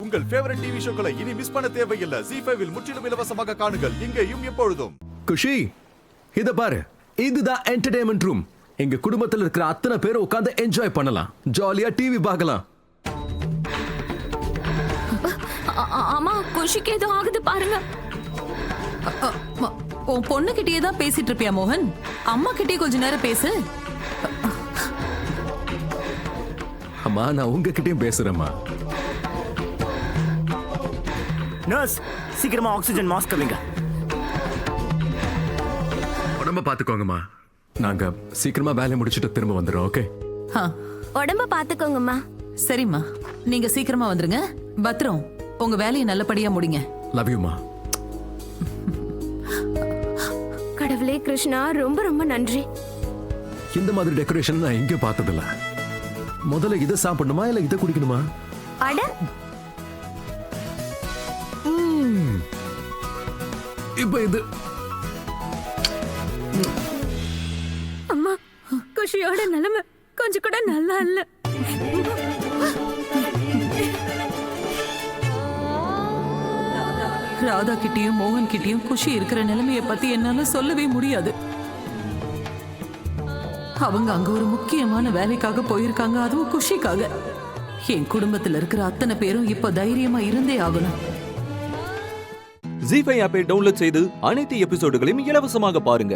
உங்கள் favourite TV ஷோக்களை இனி miss பண்ண தேவையில்லை. ZEE5 இல் முற்றிலும் இலவசமாக காணுங்கள். இங்கேயும் எப்பொழுதும். குஷி, இத பாரு, இதுதான் என்டர்டெயின்மெண்ட் ரூம். எங்க குடும்பத்துல இருக்கிற அத்தனை பேர் உட்கார்ந்து என்ஜாய் பண்ணலாம், ஜாலியா டிவி பார்க்கலாம். ஆமா, குஷிக்கு ஏதோ ஆகுது பாருங்க. உன் பொண்ணு கிட்டயே தான் பேசிட்டு இருப்பியா மோகன்? அம்மா கிட்டே கொஞ்ச நேரம் பேசு. அம்மா, நான் உங்ககிட்டயும் பேசுறேம்மா. நர்ஸ், சீக்கிரமா ஆக்சிஜன் மாஸ்க் வைங்க. உடம்ப பாத்துக்கோங்கம்மா. நாங்க சீக்கிரமா வேலையை முடிச்சிட்டு திரும்ப வந்துடுறோம். ஓகே? உடம்ப பாத்துக்கோங்கம்மா. சரிம்மா, நீங்க சீக்கிரமா வந்துருங்க. பத்ரம், உங்க வேலையை நல்லபடியா முடிங்க. லவ் யூ மா. கடவுளே கிருஷ்ணா, ரொம்ப ரொம்ப நன்றி. இந்த மாதிரி டெக்கரேஷன் நான் எங்கேயும் பார்த்ததில்ல. முதல்ல இதை சாப்பிடணுமா இல்ல இதை குடிக்கணுமா? அட, இப்ப இது அம்மா, குஷியோட நிலைமை கொஞ்சம் கூட நல்லா இல்ல. ராதா கிட்டயும் மோகன் கிட்டயும் குஷி இருக்கிற நிலைமைய பத்தி என்னால சொல்லவே முடியாது. அவங்க அங்க ஒரு முக்கியமான வேலைக்காக போயிருக்காங்க, அதுவும் குஷிக்காக. என் குடும்பத்துல இருக்கிற அத்தனை பேரும் இப்ப தைரியமா இருந்தே ஆகணும். ZEE5 ஆப்பை டவுன்லோட் செய்து அனைத்து எபிசோடுகளையும் இலவசமாக பாருங்க.